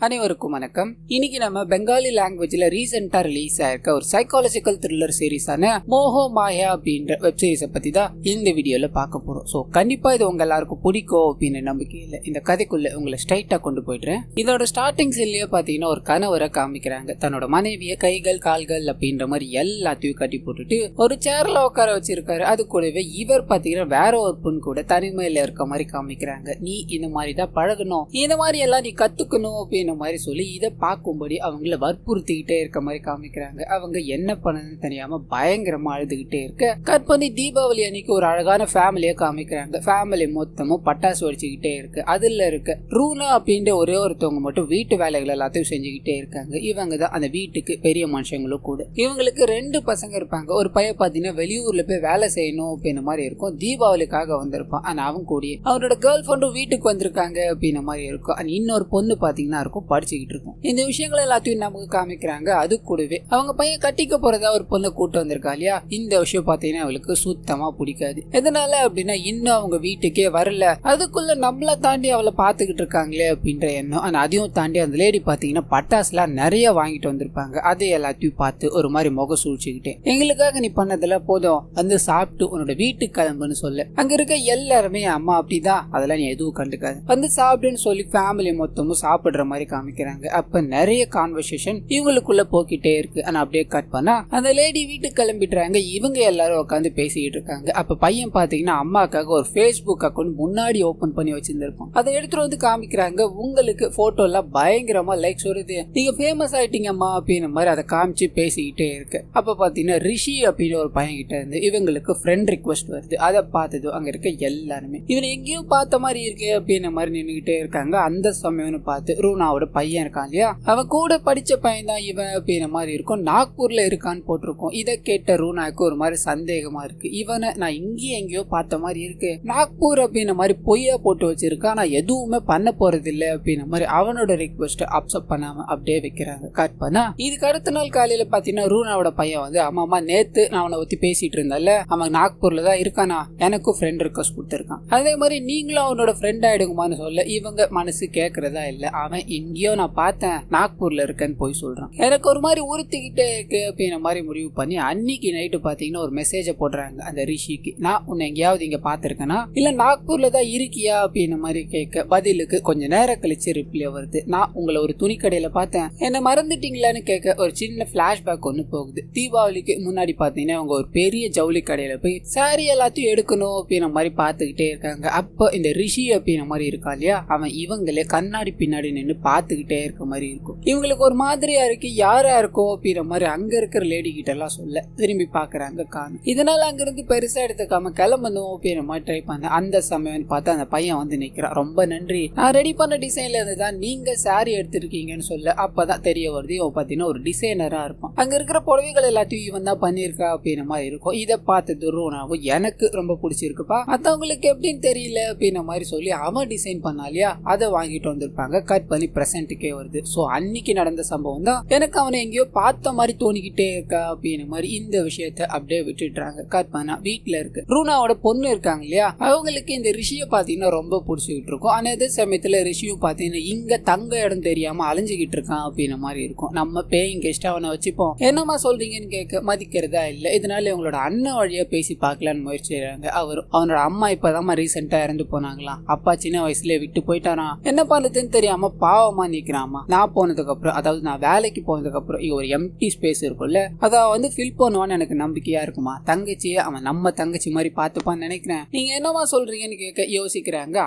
அனைவருக்கும் வணக்கம். இன்னைக்கு நம்ம பெங்காலி லாங்குவேஜ்ல ரீசெண்டா ரிலீஸ் ஆயிருக்க ஒரு சைக்காலஜிக்கல் த்ரில்லர் சீரீஸான மோஹோ மாயா அப்படின்ற வெப் சீரிஸை பத்தி தான் இந்த வீடியோல பார்க்க போறோம். ஸோ கண்டிப்பா இது உங்க எல்லாருக்கும் பிடிக்கும் அப்படின்னு நம்பிக்கையில் இந்த கதைக்குள்ள உங்களை ஸ்ட்ரைட்டா கொண்டு போயிடுறேன். இதோட ஸ்டார்டிங் சீன்லயே பாத்தீங்கன்னா ஒரு கணவரை காமிக்கிறாங்க. தன்னோட மனைவிய கைகள் கால்கள் அப்படின்ற மாதிரி எல்லாத்தையும் கட்டி போட்டுட்டு ஒரு சேர்ல உட்கார வச்சிருக்காரு. அது கூடவே இவர் பாத்தீங்கன்னா வேற ஒரு பொண்ணு கூட தனிமையில இருக்க மாதிரி காமிக்கிறாங்க. நீ இந்த மாதிரி தான் பழகணும், இந்த மாதிரி எல்லாம் நீ கத்துக்கணும் அப்படின்னு மாதிரி சொல்லி இதை பார்க்கும்படி அவங்கள வற்புறுத்திக்கிட்டே இருக்க மாதிரி காமிக்கிறாங்க. அவங்க என்ன பண்ணணும்னு தெரியாம பயங்கரமா அழுதுகிட்டே இருக்க கட் பண்ணி தீபாவளி அன்னைக்கு ஒரு அழகான ஃபேமிலியை காமிக்கிறாங்க. ஃபேமிலி மொத்தமும் பட்டாசு வெடிச்சுக்கிட்டே இருக்கு. அதுல இருக்க ரூனா அப்படின்ற ஒரே ஒருத்தவங்க மட்டும் வீட்டு வேலைகள் எல்லாத்தையும் செஞ்சுக்கிட்டே இருக்காங்க. இவங்க தான் அந்த வீட்டுக்கு பெரிய மனுஷங்களும் கூட. இவங்களுக்கு 2 பசங்க இருப்பாங்க. ஒரு பையன் பாத்தீங்கன்னா வெளியூர்ல போய் வேலை செய்யணும் அப்படின்ற மாதிரி இருக்கும். தீபாவளிக்காக வந்திருப்பான். ஆனா அவன் கூட அவரோட கேர்ள் ஃப்ரெண்டும் வீட்டுக்கு வந்திருக்காங்க அப்படின்ற மாதிரி இருக்கும். இன்னொரு பொண்ணு பாத்தீங்கன்னா இருக்கும் படிச்சுக்கிட்டு இருக்கும். இந்த விஷயங்கள் எல்லாத்தையும் நமக்கு காமிக்கிறாங்க. அது கூடவே அவங்க பையன் கட்டிக்க போறதா ஒரு பொண்ணை கூட்டு வந்திருக்கா இல்லையா. இந்த விஷயம் பாத்தீங்கன்னா அவளுக்கு சுத்தமா பிடிக்காது. எதனால அப்படின்னா இன்னும் அவங்க வீட்டுக்கே வரல, அதுக்குள்ள நம்மள தாண்டி அவளை பாத்துக்கிட்டு இருக்காங்களே அப்படின்ற எண்ணம். ஆனா அதையும் தாண்டி அந்த லேடி பாத்தீங்கன்னா பட்டாசுலாம் நிறைய வாங்கிட்டு வந்திருப்பாங்க. அதை எல்லாத்தையும் பார்த்து ஒரு மாதிரி முக சூழ்ச்சிக்கிட்டே எங்களுக்காக நீ பண்ணதுல போதும் வந்து சாப்பிட்டு உன்னோட வீட்டுக்கு கிளம்புன்னு சொல்ல அங்க இருக்க எல்லாருமே அம்மா அப்படிதான், அதெல்லாம் நீ எதுவும் கண்டுக்காது, வந்து சாப்பிடுன்னு சொல்லி ஃபேமிலி மொத்தமும் சாப்பிடுற மாதிரி காமிக்கிறாங்க. அப்ப நிறைய கான்வர்சேஷன் இவங்களுக்குள்ள போக்கிட்டே இருக்கு. ஆனா அப்படியே கட் பண்ணா அந்த லேடி வீட்டுக்கு கிளம்பிடுறாங்க. இவங்க எல்லாரும் உட்காந்து பேசிக்கிட்டு இருக்காங்க. அப்ப பையன் பாத்தீங்கன்னா அம்மாக்காக ஒரு Facebook அக்கௌண்ட் முன்னாடி ஓபன் பண்ணி வச்சிருந்திருக்கும். அதை எடுத்துட்டு வந்து காமிக்கிறாங்க. உங்களுக்கு போட்டோ எல்லாம் பயங்கரமா லைக்ஸ் வருது, நீங்க ஃபேமஸ் ஆயிட்டீங்க அம்மா அப்படின்னு மாதிரி அதை காமிச்சு பேசிக்கிட்டே இருக்கு. அப்ப பாத்தீங்கன்னா ரிஷி அப்படின்னு ஒரு பையன் கிட்ட இருந்து இவங்களுக்கு ஃப்ரெண்ட் ரிக்வெஸ்ட் வருது. அதை பார்த்தது அங்க இருக்க எல்லாருமே இவனை எங்கேயோ பார்த்த மாதிரி இருக்கு அப்படின்னு மாதிரி நின்றுகிட்டே இருக்காங்க. அந்த சமயம்னு பார்த்து ரூனாவோட பையன் இருக்கான் இல்லையா, அவன் கூட படிச்ச பையன் தான் இவன் அப்படின்ற மாதிரி இருக்கும். நாக்பூர்ல இருக்கான்னு போட்டிருக்கோம். இதை கேட்ட ரூனாக்கு ஒரு மாதிரி சந்தேகமா இருக்கு. இவனை நான் இங்கேயும் எங்கேயோ பார்த்த மாதிரி இருக்கு, நாக்பூர் அப்படின்ற மாதிரி பொய்யா போட்டு வச்சிருக்கான், நான் எதுவுமே பண்ண போறது இல்லை அப்படின்ற மாதிரி அவனோட ரிக்வெஸ்ட் அப்செப்ட் பண்ணாம அப்படியே வைக்கிறாங்க. கட் பண்ணா இதுக்கு அடுத்த நாள் காலையில பாத்தீங்கன்னா ரூனாவோட பையன் வந்து அம்மா நேத்து நான் அவனை பத்தி பேசிட்டு இருந்தால, அவன் நாக்பூர்ல தான் இருக்கானா, எனக்கும் ஃப்ரெண்ட் ரிக்வெஸ்ட் கொடுத்திருக்கான், அதே மாதிரி நீங்களும் அவனோட ஃப்ரெண்ட் ஆயிடுங்கமான்னு சொல்ல இவங்க மனசு கேட்கறதா இல்ல. அவன் எங்கேயோ நான் பார்த்தேன் நாக்பூர்ல இருக்கேன்னு போய் சொல்றான். எனக்கு ஒரு மாதிரி உறுத்திக்கிட்டே இருக்கு அப்படின்ற மாதிரி முடிவு பண்ணி அன்னைக்கு நைட்டு பாத்தீங்கன்னா ஒரு மெசேஜை போடுறாங்க அந்த ரிஷிக்கு. நான் உன்னை எங்கேயாவது இங்க பாத்திருக்கேனா இல்ல நாக்பூர்ல தான் இருக்கியா அப்படின்ற மாதிரி கேட்க பதிலுக்கு கொஞ்ச நேரம் கழிச்சு ரிப்ளை வருது. நான் உங்களை ஒரு துணி கடையில பார்த்தேன், என்ன மறந்துட்டீங்களான்னு கேட்க ஒரு சின்ன பிளாஷ்பேக் ஒண்ணு போகுது. தீபாவளிக்கு முன்னாடி பாத்தீங்கன்னா அவங்க ஒரு பெரிய ஜவுளி கடையில போய் சாரி எல்லாத்தையும் எடுக்கணும் அப்படின்ற மாதிரி பாத்துக்கிட்டே இருக்காங்க. அப்ப இந்த ரிஷி அப்படின்ற மாதிரி இருக்கா இல்லையா, அவன் இவங்களே கண்ணாடி பின்னாடி நின்று பாத்துக்கிட்டே இருக்க மாதிரி இருக்கும். இவங்களுக்கு ஒரு மாதிரியா இருக்கு, யாரா இருக்கோ அப்படின்ற மாதிரி அங்க இருக்கிற லேடி கிட்ட எல்லாம் சொல்ல திரும்பி பாக்குறாங்க காணும். இதனால அங்க இருந்து பெருசா எடுத்துக்காம கிளம்பணும் அப்படின்ற மாதிரி ட்ரை பண்ண அந்த சமயம் பார்த்து அந்த பையன் வந்து நிக்கிறான். ரொம்ப நன்றி, நான் ரெடி பண்ண டிசைன்ல இருந்துதான் நீங்க சாரி எடுத்திருக்கீங்கன்னு சொல்ல அப்பதான் தெரிய வருது இவன் பாத்தீங்கன்னா ஒரு டிசைனரா இருப்பான். அங்க இருக்கிற புடவைகள் எல்லாத்தையும் இவன் தான் பண்ணிருக்கா அப்படின்ற மாதிரி இருக்கும். இதை பார்த்து ரூனாவும் எனக்கு ரொம்ப பிடிச்சிருக்குப்பா, மத்தவங்களுக்கு எப்படின்னு தெரியல அப்படின்ற மாதிரி சொல்லி அவன் டிசைன் பண்ணாலியா அதை வாங்கிட்டு வந்திருப்பாங்க. கட் பண்ணி பிரசன்ட்டுக்கே வருது. சோ அன்னைக்கு நடந்த சம்பவம் தான் எனக்கு அவனை எங்கேயோ பார்த்த மாதிரி தோணிக்கிட்டே இருக்கா அப்படின்னு மாதிரி இந்த விஷயத்த அப்படியே விட்டுடுறாங்க. கட் பண்ணா வீட்டுல இருக்கு ரூனாவோட பொண்ணு இருக்காங்க இல்லையா, அவங்களுக்கு இந்த ரிஷிய பாத்தீங்கன்னா ரொம்ப பிடிச்சிக்கிட்டு இருக்கும். ஆனா அதே சமயத்துல ரிஷியும் பாத்தீங்கன்னா இங்க தங்க இடம் தெரியாம அலைஞ்சுகிட்டு இருக்கான் அப்படின்ற மாதிரி இருக்கும். நம்ம பேயிங் கெஸ்ட் அவனை வச்சுப்போம், என்னமா சொல்றீங்கன்னு கேட்க மதிக்கிறதா இல்ல. இதனால இவங்களோட அண்ணன் வழியா பேசி பார்க்கலான்னு முயற்சி செய்யறாங்க. அவனோட அம்மா இப்பதான் ரீசெண்டா இறந்து போனாங்களாம். அப்பா சின்ன வயசுல விட்டு போயிட்டாராம், என்ன பண்றதுன்னு தெரியாம பாவமா நிக்கிறாமா. நான் போனதுக்கு அப்புறம், அதாவது நான் வேலைக்கு போனதுக்கு அப்புறம் ஒரு எம்டி ஸ்பேஸ் இருக்கும்ல, அதை வந்து ஃபில் பண்ணுவான்னு எனக்கு நம்பிக்கையா இருக்குமா. தங்கச்சியை அவன் நம்ம தங்கச்சி மாதிரி பாத்துப்பான்னு நினைக்கிறேன், நீங்க என்னமா சொல்றீங்கன்னு கேட்க யோசிக்கிறாங்க.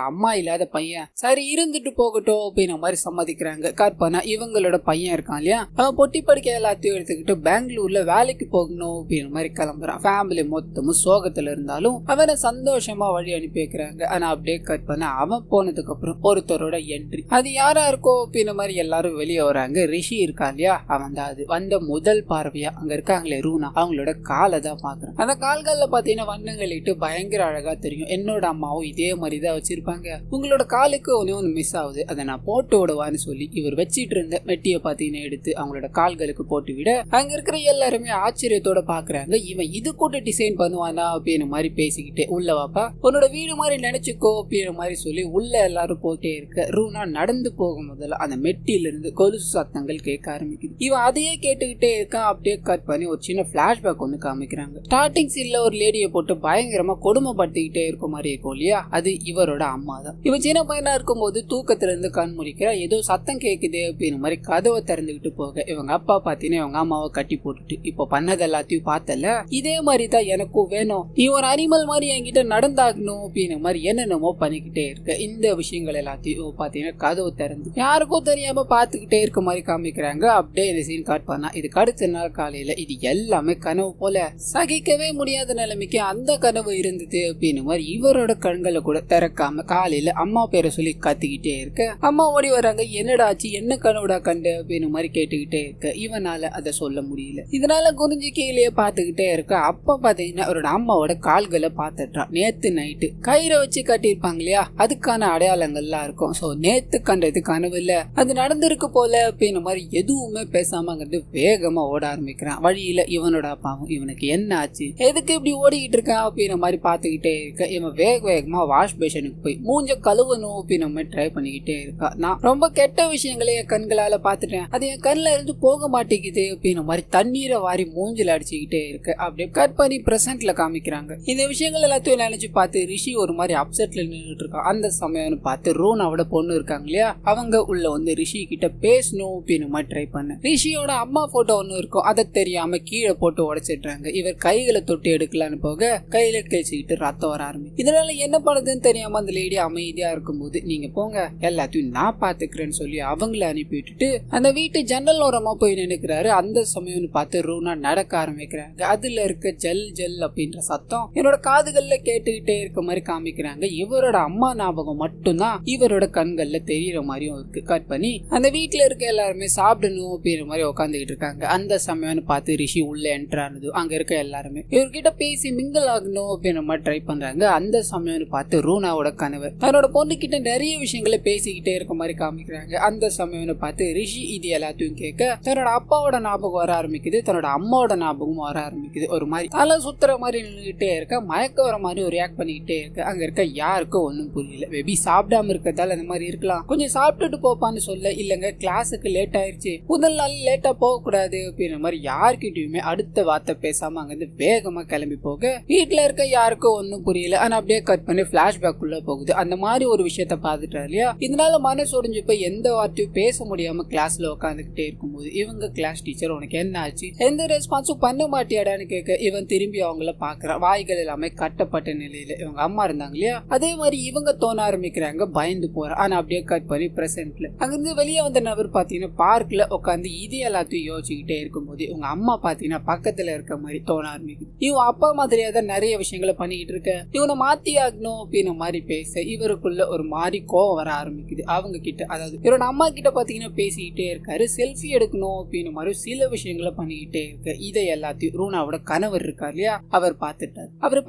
அம்மா இல்லாத பையன் சரி இருந்துட்டு போகட்டும் அப்படின்ற மாதிரி சம்மதிக்கிறாங்க. கட் பண்ணா இவங்களோட பையன் இருக்கான் இல்லையா, அவன் பொட்டி படிக்க எல்லாத்தையும் எடுத்துக்கிட்டு பெங்களூர்ல வேலைக்கு போகணும் அப்படின்ற மாதிரி கிளம்புறான். ஃபேமிலி மொத்தமும் சோகத்துல இருந்தாலும் அவனை சந்தோஷமா வழி அனுப்பி வைக்கிறாங்க. ஆனா அப்படியே கட் பண்ண அவன் போனதுக்கு அப்புறம் ஒருத்தரோட என்ட்ரி, அது யாரா இருக்கோ அப்படின்ற மாதிரி எல்லாரும் வெளியே வராங்க. ரிஷி இருக்கா இல்லையா, அவன் தான் அது. வந்த முதல் பார்வையா அங்க இருக்காங்களே ரூனா, அவங்களோட காலை தான் பாக்குறேன். அந்த கால்கள்ல பாத்தீங்கன்னா வண்ணங்கள் இட்டு பயங்கர அழகா தெரியும். என்னோட அம்மாவும் இதே மாதிரிதான் வச்சிருப்பாங்க, உங்களோட காலுக்கு ஒன்னு மிஸ் ஆகுது, அதை நான் போட்டு விடுவான்னு சொல்லி இவர் வச்சிட்டு இருந்த மெட்டிய பாத்தீங்கன்னா எடுத்து அவங்களோட கால்களுக்கு போட்டு விட அங்க இருக்கிற எல்லாருமே ஆச்சரியத்தோட பாக்குறாங்க. இவன் இது கூட டிசைன் பண்ணுவானா அப்படின்னு மாதிரி பேசிக்கிட்டே உள்ள வாப்பா, உன்னோட வீடு மாதிரி நினைச்சுக்கோ அப்படின்ற மாதிரி சொல்லி உள்ள எல்லாரும் போட்டே இருக்க ரூனா நடந்து போகும்போது முதல்ல அந்த மெட்டில இருந்து கொலுசு சத்தங்கள் கேட்க ஆரம்பிக்குது. இவன் அதையே கேட்டுக்கிட்டே இருக்கான். அப்படியே கட் பண்ணி ஒரு சின்ன பிளாஷ்பேக் ஒன்று காமிக்கிறாங்க. ஸ்டார்டிங் சீன்ல ஒரு லேடியை போட்டு பயங்கரமா கொடுமைப்படுத்திக்கிட்டே இருக்கும் மாதிரி இருக்கும் இல்லையா, அது இவரோட அம்மா தான். இவன் சின்ன பையனா இருக்கும்போது தூக்கத்துல இருந்து கண் முழிக்கிறா, ஏதோ சத்தம் கேட்குது அப்படின்னு மாதிரி கதவை திறந்துகிட்டு போக இவங்க அப்பா பாத்தீங்கன்னா இவங்க அம்மாவை கட்டி போட்டுட்டு, இப்போ பண்ணது எல்லாத்தையும் பார்த்தல, இதே மாதிரி தான் எனக்கும் வேணும், நீ ஒரு அனிமல் மாதிரி என்கிட்ட நடந்தாகணும் அப்படின்னு மாதிரி என்னென்னமோ பண்ணிக்கிட்டே இருக்க. இந்த விஷயங்கள் எல்லாத்தையும் பாத்தீங்கன்னா கதவு திறந்து யாருக்கும் தெரியாம பாத்துக்கிட்டே இருக்க மாதிரி காமிக்கிறாங்க. அப்படியே இந்த சீன் காட் பண்ணா இதுக்கு அடுத்த நாள் காலையில இது எல்லாமே கனவு போல சகிக்கவே முடியாத நிலைமைக்கு அந்த கனவு இருந்தது அப்படின்னு மாதிரி இவரோட கண்களை கூட திறக்காம காலையில அம்மா பேரை சொல்லி கத்திக்கிட்டே இருக்க அம்மா ஓடி வராங்க. என்னடா ஆச்சு, என்ன கனவுடா கண்டு அப்படின்னு மாதிரி கேட்டுக்கிட்டே இருக்க இவனால அதை சொல்ல முடியல. இதனால குறிஞ்சி கீழே பாத்துக்கிட்டே இருக்க அப்ப பாத்தீங்கன்னா அவரோட அம்மாவோட கால்களை பாத்துட்டான். நேத்து நைட்டு கயிறை வச்சு கட்டியிருப்பாங்க இல்லையா, அதுக்கான அடையாளங்கள்லாம் இருக்கும். சோ நேத்து கண்டது கனவு இல்ல, அது நடந்திருக்கு போல அப்படின்னு மாதிரி எதுவுமே பேசாமங்கிறது வேகமா ஓட ஆரம்பிக்கிறான். வழியில இவனோட அப்பாவும் இவனுக்கு என்ன ஆச்சு, எதுக்கு இப்படி ஓடிக்கிட்டு இருக்கான் அப்படின்ற மாதிரி பாத்துக்கிட்டே இருக்க இவன் வேகமா வாஷ் பேஷனுக்கு போய் மூஞ்ச கழுவணும் அப்படின்னு மாதிரி ட்ரை பண்ணிக்கிட்டே இருக்கா. நான் ரொம்ப கெட்ட விஷயங்களே என் கண்களால பாத்துட்டேன், அது என் கண்ணில் இருந்து போக மாட்டேங்குது அப்படின்னு மாதிரி தண்ணீரை வாரி மூஞ்சில அடிச்சுக்கிட்டே இருக்கு. அப்படியே கட் பண்ணி பிரசன்ட்ல காமிக்கிறாங்க. இந்த விஷயங்கள் எல்லாத்தையும் நினைச்சு பார்த்து ரிஷி ஒரு மாதிரி அப்செட்ல நின்றுட்டு இருக்கான். அந்த சமயம் பார்த்து ரோனாவோட பொண்ணு இருக்காங்க இல்லையா, அவங்க உள்ள வந்து ரிஷி கிட்ட பேசணும் அப்படின்னு மாதிரி ட்ரை பண்ண ரிஷியோட அம்மா போட்டோ ஒண்ணு இருக்கும், அதை தெரியாம கீழே போட்டு உடைச்சிடுறாங்க. இவர் கைகளை தொட்டு எடுக்கலான்னு போக கையில கிழிச்சுக்கிட்டு ரத்தம் வர ஆரம்பிக்கும். இதனால என்ன பண்ணுதுன்னு தெரியாம அந்த லேடி அமைதியா இருக்கும்போது நீங்க போங்க எல்லாத்தையும் நான் பாத்துக்கிறேன்னு சொல்லி அவங்கள அனுப்பி விட்டுட்டு அந்த வீட்டு ஜன்னல் ஓரமா போய் நினைக்கிறாரு. அந்த சமயம் பார்த்து ரூனா நடக்க ஆரம்பிக்கிறாங்க. அதுல இருக்க ஜல் ஜல் அப்படின்ற சத்தம் என்னோட காதுகள்ல கேட்டுக்கிட்டே இருக்க மாதிரி காமிக்கிறாங்க. இவரோட அம்மா ஞாபகம் மட்டும்தான் இவரோட கண்கள்ல தெரியற மாதிரியும் இருக்கு. கட் பண்ணி அந்த வீட்டுல இருக்க எல்லாருமே சாப்பிடணும் அப்படின்ற மாதிரி உட்காந்துக்கிட்டு இருக்காங்க. அந்த சமயம் பார்த்து ரிஷி உள்ள என்டர் ஆனது. அங்க இருக்க எல்லாருமே இவர்கிட்ட பேசி மிங்கிள் ஆகணும் அப்படின்ற மாதிரி ட்ரை பண்றாங்க. அந்த சமயம் பார்த்து ரூனாவோட கணவர் தன்னோட பொண்ணு கிட்ட நிறைய விஷயங்களை பேசிக்கிட்டே இருக்க மாதிரி காமிக்கிறாங்க. அந்த சமயம் பார்த்து ரிஷி இது எல்லாத்தையும் கேட்க தன்னோட அப்பாவோட ஞாபகம் வர ஆரம்பிக்குது, தன்னோட அம்மாவோட ஞாபகம் வர ஆரம்பிக்குது. ஒரு மாதிரி தலை சுத்துற மாதிரி நின்றுகிட்டே இருக்க, மயக்க வர மாதிரி ஒரு ரியாக்ட் பண்ணிக்கிட்டே இருக்கு. அங்க இருக்க யாருக்கும் ஒன்னும் புரியல. மேபி சாப்பிடாம இருக்கிறதால அந்த மாதிரி இருக்கலாம், கொஞ்சம் சாப்பிட்டுட்டு போப்பான்னு சொல்ல இல்லங்க கிளாஸுக்கு லேட் ஆயிடுச்சு, முதல் நாள் லேட்டா போக கூடாது அப்படின்ற மாதிரி யார்கிட்டயுமே அடுத்த வார்த்தை பேசாம அங்கிருந்து வேகமா கிளம்பி போக வீட்டுல இருக்க யாருக்கும் ஒன்னும் புரியல. ஆனா அப்படியே கட் பண்ணி பிளாஷ்பேக் உள்ள போகுது. அந்த மாதிரி ஒரு விஷயத்த பாத்துட்டா இல்லையா, இதனால மனசு உடைஞ்சு போய் எந்த வார்த்தையும் பேச முடியாம கிளாஸ்ல உட்காந்துக்கிட்டே இருக்கும்போது இவங்க கிளாஸ் டீச்சர் உனக்கு என்ன ஆச்சு, எந்த ரெஸ்பான்ஸும் பண்ண மாட்டியாடான்னு கேட்க இவன் திரும்பி அவங்கள பாக்குறான். வாய்கள் எல்லாமே கட்டப்பட்ட நிலையில இவங்க அம்மா இருந்தாங்க இல்லையா, அதே மாதிரி இவங்க தோண ஆரம்பிக்கிறாங்க. பயந்து போற. ஆனா அப்படியே கட் பண்ணி பிரசன்ட்ல அங்கிருந்து வெளியே வந்த நபர் பாத்தீங்கன்னா பார்க்ல உட்காந்து இது எல்லாத்தையும் யோசிச்சுக்கிட்டே இருக்கும்போது இவங்க அம்மா பாத்தீங்கன்னா பக்கத்துல இருக்க மாதிரி தோண ஆரம்பிக்குது. இவன் அப்பா மாதிரியா தான் நிறைய விஷயங்களை பண்ணிக்கிட்டு இருக்க, இவனை மாத்தி ஆகணும் அப்படின்னு மாதிரி பேச இவருக்குள்ள ஒரு மாதிரி கோவம் வர ஆரம்பிக்குது. அவங்க கிட்ட அதாவது இவரோட அம்மா கிட்ட பாத்தீங்கன்னா பேசிக்கிட்டே இருக்காரு, செல்ஃபி எடுக்கணும் அப்படின்னு மாதிரி சில விஷயங்களை பண்ணிக்கிட்டே இருக்கு. இதை எல்லாத்தையும் ரூனாவோட கணவர் இருக்காரு இல்லையா, அவர்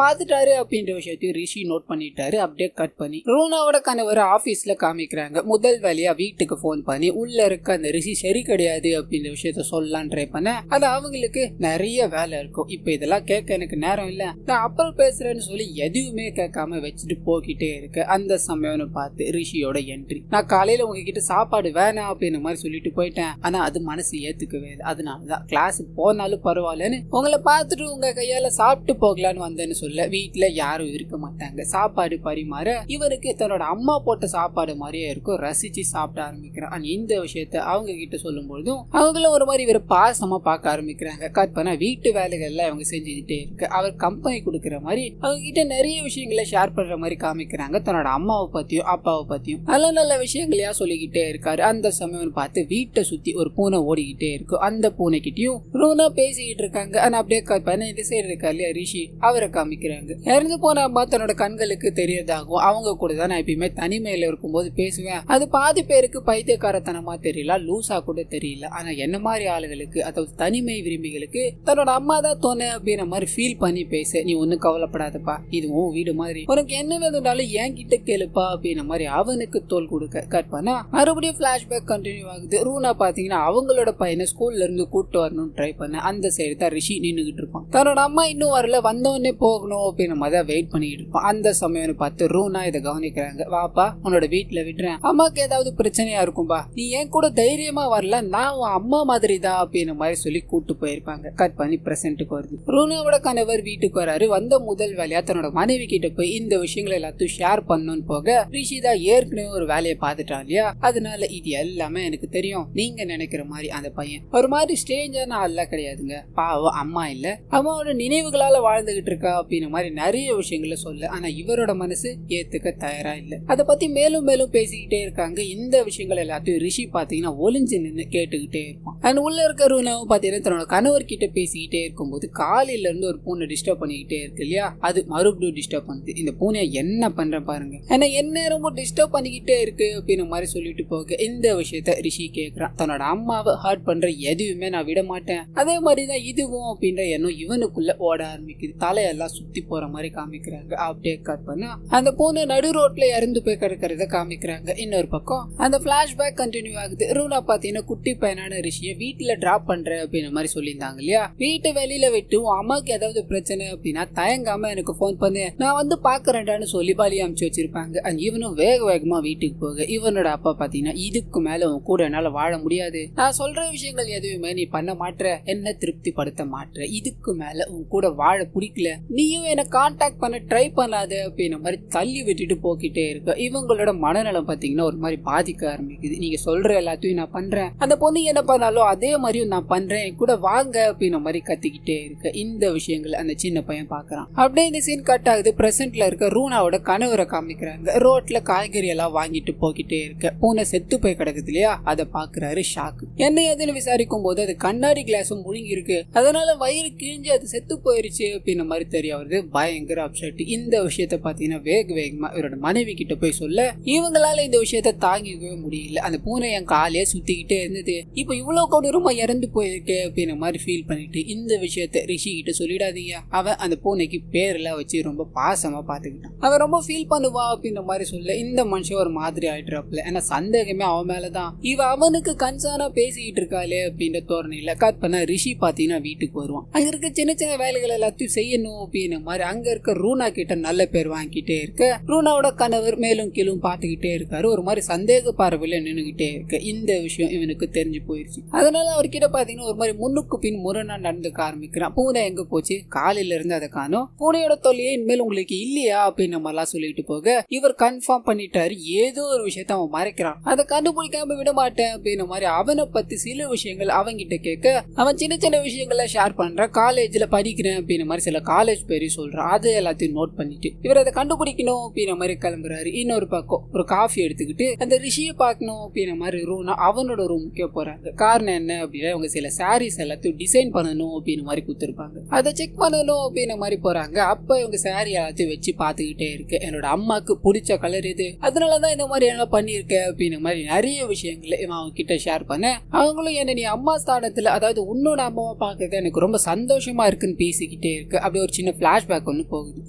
பார்த்துட்டாரு அப்படின்ற விஷயத்தையும் ரிஷி நோட் பண்ணிட்டாரு. அப்படியே கட் பண்ணி ரூனாவோட கணவர் ஆபீஸ்ல காமிக்கிறாங்க. முதல் வேலையா வீட்டுக்கு போன் பண்ணி உள்ள இருக்க அந்த ரிஷி சரி கிடையாது அப்படின்ற விஷயத்த சொல்லலாம் ட்ரை பண்ண, அது அவங்களுக்கு நிறைய வேலை இருக்கும். இப்ப இதெல்லாம் கேட்க எனக்கு நேரம் இல்ல, நான் அப்புறம் பேசுறேன்னு சொல்லி எதுவுமே கேட்காம வச்சுட்டு போக்கிட்டே இருக்கு. அந்த சமயம் பார்த்து ரிஷியோட என்ட்ரி, நான் காலையில உங்ககிட்ட சாப்பாடு வேணாம் அப்படின்னு மாதிரி சொல்லிட்டு போயிட்டேன், ஆனா அது மனசு ஏத்துக்கவே இல்லை, அதனாலதான் கிளாஸ் போனாலும் பரவாயில்லன்னு உங்களை பார்த்துட்டு உங்க கையால சாப்பிட்டு போகலான்னு வந்தேன்னு சொல்ல வீட்டுல யாரும் இருக்க மாட்டாங்க. சாப்பாடு பரிமாற இவருக்கு தன்னோட அம்மா போட்ட சாப்பாடு மாதிரியே இருக்கும், ரசிச்சு சாப்பிட ஆரம்பிக்கிறான். இந்த விஷயத்த அவங்க கிட்ட சொல்லும் பொழுதும் அவங்களும் ஒரு மாதிரி இவரை பாசமா பார்க்க ஆரம்பிக்கிறாங்க. கட் பண்ண வீட்டு வேலைகள்ல அவங்க செஞ்சுக்கிட்டே இருக்கு. அவர் கம்பெனி கொடுக்குற மாதிரி அவங்க கிட்ட நிறைய விஷயங்களை ஷேர் பண்ற மாதிரி காமிக்கிறாங்க. தன்னோட அம்மாவை பத்தியும் அப்பாவை பத்தியும் நல்ல நல்ல விஷயங்களையா சொல்லிக்கிட்டே இருக்காரு. அந்த சமயம் பார்த்து வீட்டை சுத்தி ஒரு பூனை ஓடிக்கிட்டே இருக்கும். அந்த பூனை கிட்டயும் ரூனா பேசிக்கிட்டு இருக்காங்க. ஆனா அப்படியே கட் பண்ண இந்த சைடு இருக்கா இல்லையா ரிஷி, அவரை காமிக்கிறாங்க. இறந்து போன அம்மா தன்னோட கண்களுக்கு தெரியறதாகும். அவங்க கூட தான் நான் எப்பயுமே தனிமையில இருக்கும்போது பேசுவேன், அது பாதி பேருக்கு பைத்தியக்காரத்தனமா தெரியல, லூசா கூட தெரியல, ஆனா என்ன மாதிரி ஆளுகளுக்கு அதாவது தனிமை விரும்பிகளுக்கு தன்னோட அம்மா தான் தோணு அப்படின்ற மாதிரி ஃபீல் பண்ணி பேச, நீ ஒன்னும் கவலைப்படாதப்பா, இதுவும் வீடு மாதிரி, உனக்கு என்ன வேணும்னாலும் என் கிட்ட கேளுப்பா அப்படின்ற மாதிரி அவனுக்கு தோல் கொடுக்க. கட் பண்ணா மறுபடியும் பிளாஷ்பேக் கண்டினியூ ஆகுது. ரூனா பாத்தீங்கன்னா அவங்களோட பையனை ஸ்கூல்ல இருந்து கூட்டு வரணும்னு ட்ரை பண்ண அந்த சைடு தான் ரிஷி நின்னுகிட்டு இருப்பான். தன்னோட அம்மா இன்னும் வரல, வந்தோடனே போகணும் அப்படின்னு மாதிரி வெயிட் பண்ணிட்டு இருப்பான். அந்த சமயம் பார்த்து ரூனா இதை கவனிக்கிறாங்க. வாப்பா உன்னோட வீட்டுல விட்டுறேன், அம்மாக்கு ஏதாவது பிரச்சனையா இருக்கும்பா, நீ ஏன் கூட தைரியமா வரல, நான் உன் அம்மா மாதிரி தான் அப்படின்னு மாதிரி சொல்லி கூட்டு போயிருப்பாங்க. கட் பண்ணி பிரசன்ட்டுக்கு வருது. ரூனாவோட கணவர் வீட்டுக்கு வராரு. வந்த முதல் வேலையா தன்னோட மனைவி கிட்ட போய் இந்த விஷயங்களை எல்லாத்தையும் ஷேர் பண்ணணும்னு போக ரிஷிதா ஏற்கனவே ஒரு வேலையை பார்த்துட்டான் இல்லையா, அதனால இது எல்லாமே எனக்கு தெரியும், நீங்க நினைக்கிற மாதிரி அந்த பையன் ஒரு மாதிரி ஸ்ட்ரேஞ்சான ஆள்லாம் கிடையாதுங்க, பாவம் அம்மா இல்ல, அம்மாவோட நினைவுகளால வாழ்ந்துகிட்டு இருக்கா அப்படின்னு மாதிரி நிறைய விஷயங்கள சொல்ல. ஆனா இவரோட மனசு ஏத்துக்க தயாரா இல்ல. அதை பத்தி மேலும் மேலும் பேசிக்கிட்டே இருக்காங்க. இந்த விஷயங்கள் எல்லாத்தையும் ரிஷி பாத்தீங்கன்னா ஒளிஞ்சு நின்று கேட்டுக்கிட்டே இருப்பான். அண்ட் உள்ள இருக்க ரூனாவும் பாத்தீங்கன்னா தன்னோட கணவர் கிட்ட பேசிக்கிட்டே இருக்கும்போது காலையில இருந்து ஒரு பூனை டிஸ்டர்ப் பண்ணிக்கிட்டே இருக்கு இல்லையா, அது மறுபடியும் டிஸ்டர்ப் பண்ணுது. இந்த பூனையை என்ன பண்றேன் பாருங்க, ஏன்னா எந்நேரமும் டிஸ்டர்ப் பண்ணிக்கிட்டே இருக்கு அப்படின்னு மாதிரி சொல்லிட்டு போக இந்த விஷயத்த ரிஷி கேட்கிறான். தன்னோட அம்மாவை ஹர்ட் பண்ற எதுவுமே நான் விட மாட்டேன், அதே மாதிரிதான் இதுவும் அப்படின்ற எண்ணம் இவனுக்குள்ள ஓட ஆரம்பிக்குது. தலையெல்லாம் சுத்தி போற மாதிரி காமிக்கிறாங்க. அப்படியே கட் பண்ணா அந்த பூனை நடு ரோட்ல இறந்து போய் கிடக்கிறத காமிக்கிறாங்க. இன்னொரு பக்கம் அந்த பிளாஷ்பேக் கண்டினியூ ஆகுது. ரூனா பாத்தீங்கன்னா குட்டி பையனான ரிஷியை வீட்டுல டிராப் பண்ற அப்படின்னு மாதிரி சொல்லியிருந்தாங்க இல்லையா, வீட்டை வெளியில விட்டு உன் அம்மாக்கு ஏதாவது பிரச்சனை அப்படின்னா தயங்காம எனக்கு போன் பண்ணு, நான் வந்து பாக்குறேன்டான்னு சொல்லி பலி அனுப்பிச்சு வச்சிருப்பாங்க. அண்ட் இவனும் வேக வேகமா வீட்டுக்கு போக இவனோட அப்பா பாத்தீங்கன்னா இதுக்கு மேல உன் கூட என்னால வாழ முடியாது, நான் சொல்ற விஷயங்கள் எதுவுமே நீ பண்ண மாட்ற, என்ன திருப்தி படுத்த மாட்ற, இதுக்கு மேல உன் கூட வாழ பிடிக்கல, நீயும் என்ன கான்டாக்ட் பண்ண ட்ரை பண்ணாத அப்படின்னு மாதிரி தள்ளி விட்டுட்டு போக்கிட்டே இருக்க. இவங்களோட மனநலம் பாத்தீங்கன்னா ஒரு மாதிரி பாதிக்க ஆரம்பிக்குது. நீங்க சொல்ற எல்லாத்தையும் நான் பண்றேன், அந்த பொண்ணு என்ன பண்ணாலும் அதே மாதிரியும் நான் பண்றேன், கூட வாங்க அப்படின்னு மாதிரி கத்திக்கிட்டே இருக்க. இந்த விஷயங்கள் அந்த சின்ன பையன் பாக்குறான். அப்படியே இந்த சீன் கட் ஆகுது. பிரசன்ட்ல இருக்க ரூனாவோட கணவரை காமிக்கிறாங்க. ரோட்ல காய்கறி எல்லாம் வாங்கிட்டு போக்கிட்டே இருக்க பூனை செத்து போய் கிடக்குது இல்லையா, அதை பாக்குறாரு. ஷாக்கு. என்ன எதுன்னு விசாரிக்கும் போது அது கண்ணாடி கிளாஸும் முழுங்கி இருக்கு, அதனால வயிறு கிழிஞ்சு அது செத்து போயிருச்சு அப்படின்னு மாதிரி தெரிய வருது. பயங்கர அப்செட். இந்த விஷயத்த பாத்தீங்கன்னா வேகமா இவரோட மனைவி கிட்ட போய் சொல்ல இவங்களால இந்த விஷயத்த தாங்கிக்கவே முடியல. அந்த பூனை என் காலையே சுத்திக்கிட்டே இருந்தது, இப்ப இவ்வளவு கொடூரமா இறந்து போயிருக்கு அப்படின்னு மாதிரி ஃபீல் பண்ணிட்டு இந்த விஷயத்த ரிஷி கிட்ட சொல்லிடாதீங்க, அவன் அந்த பூனைக்கு பேரெல்லாம் வச்சு ரொம்ப பாசமா பாத்துக்கிட்டான், அவன் ரொம்ப ஃபீல் பண்ணுவா அப்படின்ற மாதிரி சொல்ல இந்த மனுஷன் ஒரு மாதிரி ஆயிடுறாப்ல. ஏன்னா சந்தேகமே அவன் மேலதான், இவ அவனுக்கு கன்சர்னா பேசிக்கிட்டு இருக்காளே அப்படின்ற தோரணையில கட் பண்ண ரிஷி பாத்தீங்கன்னா வீட்டுக்கு வருவான். அங்க இருக்க சின்ன சின்ன வேலைகள் எல்லாத்தையும் செய்யணும் அப்படின்னு மாதிரி அங்க இருக்க ரூனா கிட்ட நல்ல பேர் வாங்கிட்டே இருக்க. ரூனாவோட கணவர் மேலும் கீழும் பாத்துக்கிட்டே இருக்காரு. ஒரு மாதிரி சந்தேக பார்வையில நின்னுகிட்டே இருக்கு. இந்த விஷயம் இவனுக்கு தெரிஞ்சு போயிருச்சு. அதனால அவர்கிட்ட பாத்தீங்கன்னா ஒரு மாதிரி முன்னுக்கு பின் முரணா நடந்துக்க ஆரம்பிக்கிறான். பூனை எங்க போச்சு, காலையில இருந்து அதை காணும், பூனையோட தொல்லையே இனிமேல் உங்களுக்கு இல்லையா அப்படின்னு நம்ம எல்லாம் சொல்லிட்டு போக இவர் கன்ஃபார்ம் பண்ணிட்டாரு ஏதோ ஒரு விஷயத்த அவன் மறைக்கிறான், அதை கண்டுபிடிக்காம விட மாட்டேன் அப்படின்னு மாதிரி அவனை பத்தி சில விஷயங்கள் அவங்கிட்ட கேட்க அவன் சின்ன சின்ன விஷயங்களை ஷேர் பண்றான். காலேஜ்ல படிக்கிறேன் அப்படின்னு மாதிரி சில காலேஜ் பேரு சொல்றான். அது எல்லாத்தையும் நோட் பண்ணிட்டு இவர் அதை கண்டுபிடிக்கணும் அப்படின்ற மாதிரி கிளம்புறாரு. இன்னொரு பக்கம் ஒரு காஃபி எடுத்துக்கிட்டு அந்த ரிஷியை பார்க்கணும் அப்படின்ற மாதிரி ரூனா அவனோட ரூமுக்கே போறாங்க. காரணம் என்ன அப்படின்னா அவங்க சில சாரீஸ் எல்லாத்தையும் டிசைன் பண்ணணும் அப்படின்னு மாதிரி கொடுத்துருப்பாங்க, அதை செக் பண்ணணும் அப்படின்ற மாதிரி போறாங்க. அப்ப இவங்க சாரி எல்லாத்தையும் வச்சு பார்த்துக்கிட்டே இருக்கு. என்னோட அம்மாக்கு பிடிச்ச கலர் இது, அதனாலதான் இந்த மாதிரி என்ன பண்ணிருக்கேன் அப்படின்னு மாதிரி நிறைய விஷயங்களை அவங்க கிட்ட ஷேர் பண்ண அவங்களும் என்ன நீ அம்மா ஸ்தானத்துல அதாவது உன்னோட அம்மாவை பார்க்கறது எனக்கு ரொம்ப சந்தோஷமா இருக்குன்னு பேசிக்கிட்டே இருக்கு. அப்படி ஒரு சின்ன பிளாஷ்பேக் ஒன்று போகுது.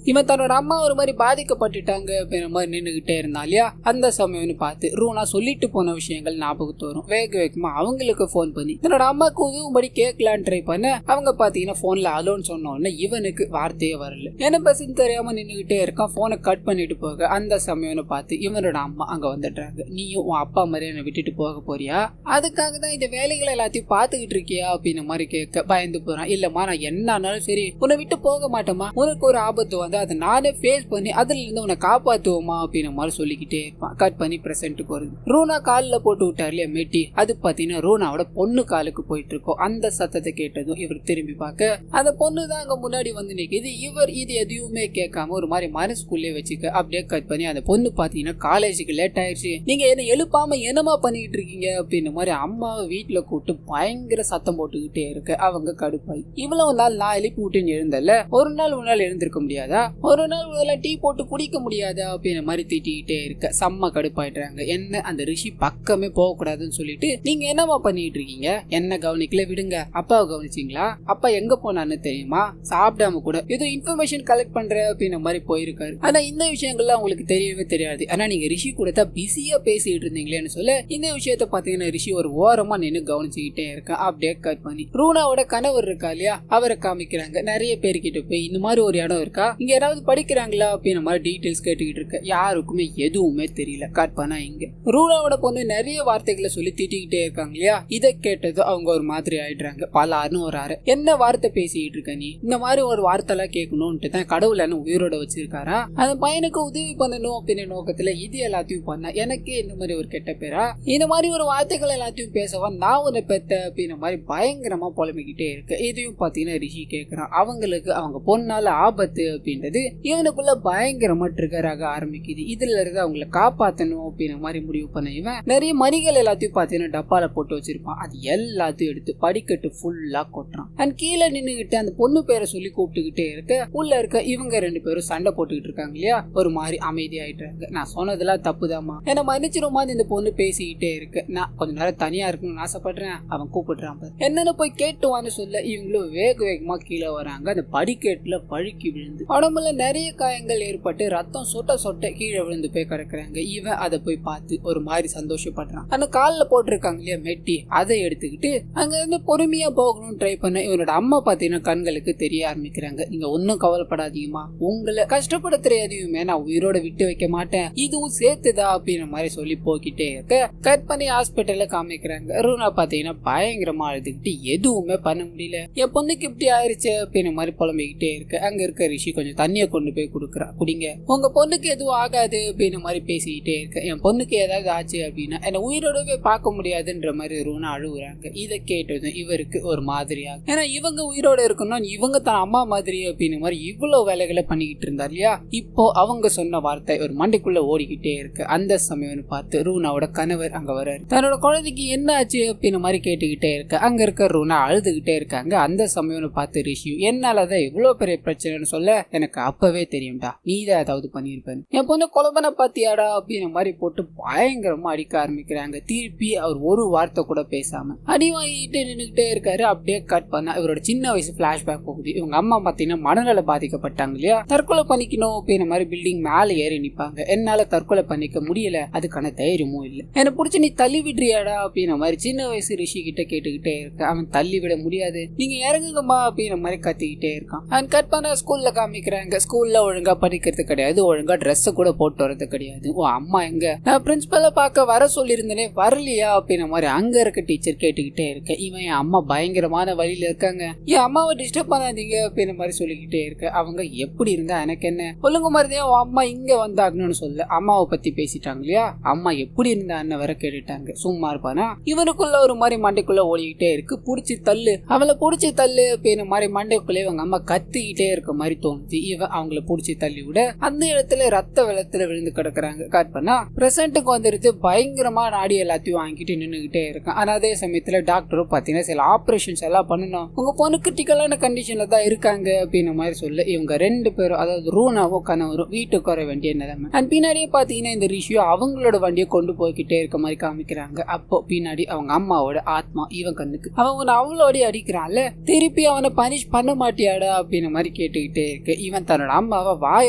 இவன் தன்னோட அம்மா ஒரு மாதிரி பாதிக்கப்பட்டுட்டாங்க அப்படின்ற மாதிரி நின்றுகிட்டே இருந்தா இல்லையா, அந்த சமயம்னு பார்த்து ரூனா சொல்லிட்டு போன விஷயங்கள் ஞாபகத்து வரும். வேகமா அவங்களுக்கு போன் பண்ணி தன்னோட அம்மாக்கு உதவும்படி கேட்கலான்னு ட்ரை பண்ண அவங்க பாத்தீங்கன்னா போன்ல அலோன்னு சொன்ன உடனே இவனுக்கு வார்த்தையே வரல. என்ன பேசுன்னு தெரியாம நின்றுகிட்டே இருக்கான். போனை கட் பண்ணிட்டு போக அந்த சமயம்னு பார்த்து இவனோட அம்மா அங்க வந்துடுறாங்க. நீயும் உன் அப்பா மாதிரி என்னை விட்டுட்டு போக போறியா, அதுக்காக தான் இந்த வேலைகளை எல்லாத்தையும் பாத்துக்கிட்டு இருக்கியா அப்படின்னு மாதிரி கேட்க பயந்து போறான். இல்லம்மா நான் என்ன ஆனாலும் சரி உன்னை விட்டு போக மாட்டேமா, உனக்கு ஒரு ஆபத்து வந்து அதை நானே ஃபேஸ் பண்ணி அதுல இருந்து உன்னை காப்பாத்துவோமா அப்படின்னு மாதிரி சொல்லிக்கிட்டே இருப்பான். கட் பண்ணி பிரசன்ட்டுக்கு வருது. ரூனா காலில் போட்டு விட்டார் இல்லையா மெட்டி, அது பாத்தீங்கன்னா ரூனாவோட பொண்ணு காலுக்கு போயிட்டு இருக்கோம். அந்த சத்தத்தை கேட்டதும் இவர் திரும்பி பார்க்க அந்த பொண்ணு தான் அங்க முன்னாடி வந்து நிக்குது. இவர் இது எதுவுமே கேட்காம ஒரு மாதிரி மனசுக்குள்ளே வச்சுக்க அப்படியே கட் பண்ணி அந்த பொண்ணு பாத்தீங்கன்னா காலேஜுக்கு லேட் ஆயிடுச்சு, நீங்க என்ன எழுப்பாம என்னமா பண்ணிட்டு இருக்கீங்க அப்படின்னு மாதிரி அம்மாவை வீட்டுல கூப்பிட்டு பயங்கர சத்தம் போட்டுக்கிட்டே இருக்க. அவங்க கடுப்பாய் இவ்வளவு நாள் நான் எழுப்பி விட்டுன்னு எழுந்தல, ஒரு நாள் உன்னால எழுந்திருக்க முடியாதா, ஒரு நாள் உன்னால டீ போட்டு குடிக்க முடியாதா அப்படின்னு மாதிரி திட்டிக்கிட்டே இருக்க. செம்ம கடுப்பாயிடுறாங்க. என்ன அந்த ரிஷி பக்கமே போக கூடாதுன்னு சொல்லிட்டு நீங்க என்னமா பண்ணிட்டு இருக்கீங்க, என்ன கவனிக்கல விடுங்க, அப்பாவை கவனிச்சிங்களா, அப்பா எங்க போனான்னு தெரியுமா, சாப்பிடாம கூட ஏதோ இன்ஃபர்மேஷன் கலெக்ட் பண்ற அப்படின்ற மாதிரி போயிருக்காரு. ஆனா இந்த விஷயங்கள்லாம் உங்களுக்கு தெரியவே தெரியாது. ஆனா நீங்க ரிஷி கூட தான் பிஸியா பேசிட்டு இருந்தீங்களேன்னு சொல்ல இந்த விஷயத்த பாத்தீங்கன்னா ரிஷி ஒரு ஓரமா நின்று கவனிச்சுக்கிட்டே இருக்கேன். அப்படியே கட் பண்ணி ரூனாவோட கணவர் இருக்கா இல்லையா, அவரை காமிக்கிறாங்க. நிறைய பேர்கிட்ட போய் இந்த மாதிரி ஒரு இடம் இருக்கா, இங்க யாராவது படிக்கிறாங்களா அப்படின்னு மாதிரி டீடைல்ஸ் கேட்டுக்கிட்டு இருக்க. யாருக்குமே எதுவுமே தெரியல. கட் பண்ணா இங்க ரூனாவோட பொண்ணு நிறைய வார்த்தைகளை சொல்லி திட்டிக்கிட்டே இருக்காங்க இல்லையா. இதை கேட்டது அவங்க ஒரு மாதிரி ஆயிடுறாங்க. பலாருன்னு வராரு, என்ன வார்த்தை பேசிக்கிட்டு இருக்க நீ, இந்த மாதிரி ஒரு வார்த்தை எல்லாம் கேட்கணும்ட்டு தான் கடவுள் என்ன உயிரோட வச்சிருக்காரா, அந்த பையனுக்கு உதவி பண்ணணும் அப்படின்னு நோக்கத்துல இது எல்லாத்தையும் பண்ண எனக்கு இந்த மாதிரி ஒரு கெட்ட பேரா, இந்த மாதிரி ஒரு வார்த்தைகள் எல்லாத்தையும் பேசவா நான் உன்னை பெத்த அப்படின்ற மாதிரி பயங்கரமா புலம்பிக்கிட்டே இருக்கு. இதையும் பாத்தீங்கன்னா ரிஷி கேட்கிறான். அவங்களுக்கு அவங்க பொண்ணால ஆபத்து அப்படின்றது இவனுக்குள்ள பயங்கரமா ட்ரிகர் ஆக ஆரம்பிக்குது. இதுல இருந்து அவங்களை காப்பாத்தணும் அப்படின்ற மாதிரி முடிவு பண்ண இவன் நிறைய மணிகள் எல்லாத்தையும் பாத்தீங்கன்னா டப்பால போட்டு வச்சிருப்பான். அது எல்லாத்தையும் எடுத்து படிக்கட்டு ஃபுல்லா கொட்டுறான். அண்ட் கீழே நின்னுகிட்டு அந்த பொண்ணு பேரை சொல்லி கூப்பிட்டுக்கிட்டே இருக்க உள்ள இருக்க இவங்க ரெண்டு பேரும் சண்டை போட்டுக்கிட்டு இருக்காங்க இல்லையா. ஒரு மாதிரி அமைதியாயிட்டாங்க. நான் சொன்னதெல்லாம் தப்புதாமா, என்ன மன்னிச்சிருமா இந்த பொண்ணு பேசிக்கிட்டே இருக்கு, நான் கொஞ்ச நேரம் தனியா இருக்கணும்னு ஆசைப்படுறேன், அவன் கூப்பிடுறான் என்னன்னு போய் கேட்டுவான்னு சொல்ல இவங்களும் வேக வேகமா கீழே வராங்க. அந்த படிக்கட்டுல பழுக்கி விழுந்து உடம்புல நிறைய காயங்கள் ஏற்பட்டு ரத்தம் சொட்ட சொட்ட கீழே விழுந்து போய் கிடக்குறாங்க. இவன் அதை போய் பார்த்து ஒரு மாதிரி சந்தோஷப்படுறான். அந்த காலில் போட்டிருக்காங்க இல்லையா மெட்டி, அதை எடுத்துக்கிட்டு அங்க இருந்து பொறுமையா போகணும்னு ட்ரை பண்ண இவனோட அம்மா பாத்தீங்கன்னா கண்களுக்கு தெரிய ஆரம்பிக்கிறாங்க. நீங்க ஒன்னும் கவலைப்படாதீங்கம்மா, உங்களை கஷ்டப்படுத்துற எதையுமே நான் உயிரோட விட்டு வைக்க மாட்டேன், இதுவும் சேர்த்துதா அப்படின்ற மாதிரி சொல்லி போக்கிட்டே இருக்க கட் பண்ணி ஹாஸ்பிட்டல்ல காமிக்கிறாங்க. ரூனா பாத்தீங்கன்னா பயங்கரமா அழுதுகிட்டு எதுவுமே பண்ண முடியல, என் பொண்ணுக்கு இப்படி ஆயிருச்சு அப்படின்ற மாதிரி புலம்பிக்கிட்டே இருக்கு. அங்க இருக்க ரிஷி கொஞ்சம் தண்ணியை கொண்டு போய் கொடுக்குறா, குடிங்க, உங்க பொண்ணுக்கு எதுவும் ஆகாது அப்படின்ற மாதிரி பேசிக்கிட்டே இருக்கு. என் பொண்ணுக்கு ஏதாவது ஆச்சு அப்படின்னா என்ன உயிரோடவே பார்க்க முடியாதுன்ற மாதிரி ரூனா அழுகுறாங்க. இதை கேட்டதும் இவருக்கு ஒரு மாதிரியா, ஏன்னா இவங்க உயிரோட இருக்கணும், இவங்க தான் அம்மா மாதிரி அப்படின்னு மாதிரி இவ்வளவு வேலைகளை பண்ணிக்கிட்டு இருந்தா இல்லையா. இப்போ அவங்க சொன்ன வார்த்தை ஒரு மண்டைக்குள்ள ஓடிக்கிட்டே இருக்கு. அந்த சமயம்னு பார்த்து ரூனாவோட கணவர் அங்க வர்றாரு. தன்னோட குழந்தைக்கு என்ன ஆச்சு அப்படின்னு மாதிரி கேட்டுக்கிட்டே இருக்கு. அங்க இருக்க ரூனா அழுதுகிட்டே இருக்காங்க. அந்த சமயம்னு பார்த்து ரிஷி, என்னாலதான் இவ்வளவு பெரிய பிரச்சனைன்னு சொல்ல எனக்கு அப்பவே தெரியும்டா, நீதான் ஏதாவது பண்ணிருப்பேன், என் பொண்ணு கொலபன பாத்தியாடா அப்படின்னு மாதிரி போட்டு பயங்கரமா அடிக்க ஆரம்பிக்கிறாங்க. திருப்பி அவர் ஒரு வார்த்தை கூட பேசாம அடி வாங்கிட்டு நின்றுகிட்டே இருக்காரு. அப்படியே கட் பண்ண இவரோட சின்ன வயசு பிளாஷ்பேக் போகுது. இவங்க அம்மா பாத்தீங்கன்னா மனநல பாதிக்கப்பட்டாங்க இல்லையா, தற்கொலை பண்ணிக்கணும் அப்படின்ற மாதிரி பில்டிங் மேல ஏறி நிப்பாங்க. என்னால தற்கொலை பண்ணிக்க முடியல, அதுக்கான தைரியமும் இல்ல, எனக்கு பிடிச்ச நீ தள்ளி விடுறியாடா அப்படின்ற மாதிரி சின்ன வயசு ரிஷி கிட்ட கேட்டுக்கிட்டே இருக்க. அவன் தள்ளி விட முடியாது, நீங்க இறங்குங்கம்மா அப்படின்ற மாதிரி கத்திக்கிட்டே இருக்கான். அவன் கட் பண்ண ஸ்கூல்ல காமிக்கிறாங்க. ஸ்கூல்ல ஒழுங்கா படிக்கிறது கிடையாது, ஒழுங்கா ட்ரெஸ் கூட போட்டு வரது கிடையாது. ஓ அம்மா எங்க, நான் பிரின்சிபலை பார்க்க வர சொல்லியிருந்தேனே வரலையா அப்படின்ற மாதிரி அங்க இருக்க டீச்சர் கேட்டுக்கிட்டே இருக்க. இவன் என் அம்மா பயங்கரமான வழியில இருக்காங்க, என் அம்மாவை டிஸ்டர்ப் பண்ணாதீங்க அப்படின்ற மாதிரி சொல்லிக்கிட்டே இருக்க. அவங்க எப்படி இருந்தா எனக்கு என்ன, ஒழுங்கு மாதிரிதான் உன் அம்மா இங்க வந்தாங்கன்னு சொல்ல அம்மாவை பத்தி பேசிட்டாங்க இல்லையா. அம்மா எப்படி இருந்தான்னு வர கேட்டுட்டாங்க. சும்மா இருப்பானா, இவனுக்குள்ள ஒரு மாதிரி மண்டைக்குள்ள ஓடிக்கிட்டே இருக்கு. புடிச்சு தள்ளு, அவளை புடிச்சு தள்ளு அப்படின்ற மாதிரி மண்டைக்குள்ளே இவங்க அம்மா கத்திக்கிட்டே இருக்க மாதிரி தோணுது. இவன் அவங்கள புடிச்சு தள்ளி விட அந்த இடத்துல ரத்த வெள்ளத்துல விழுந்து கிடக்குறாங்க. கட் பண்ணா பிரசன்ட்டுக்கு வந்துருது. பயங்கரமா நாடி எல்லாத்தையும் வாங்கிட்டு நின்னுகிட்டே இருக்கான். ஆனா அதே சமயத்துல டாக்டரும் பாத்தீங்கன்னா சில ஆபரேஷன்ஸ் எல்லாம் பண்ணணும், உங்க பொண்ணு கிரிட்டிக்கலான கண்டிஷன்ல தான் இருக்காங்க அப்படின்ற மாதிரி சொல்ல இவங்க ரெண்டு பேரும், அதாவது ரூனாவும் கணவரும் வீட்டுக்கு வர வேண்டிய நிலைமை. அண்ட் பின்னாடியே பாத்தீங்கன்னா இந்த ரிஷியோ அவங்களோட வண்டியை கொண்டு போய்கிட்டே இருக்க மாதிரி காமிக்கிறாங்க. அப்போ பின்னாடி அவங்க அம்மாவோட ஆத்மா இவன் கண்ணுக்கு, அவன் அவ்வளோடி அடிக்கிறான்ல, திருப்பி அவனை பனிஷ் பண்ண மாட்டியாடா அப்படின்ற மாதிரி கேட்டுக்கிட்டே இருக்கு. இவன் தன்னோட அம்மாவை வாய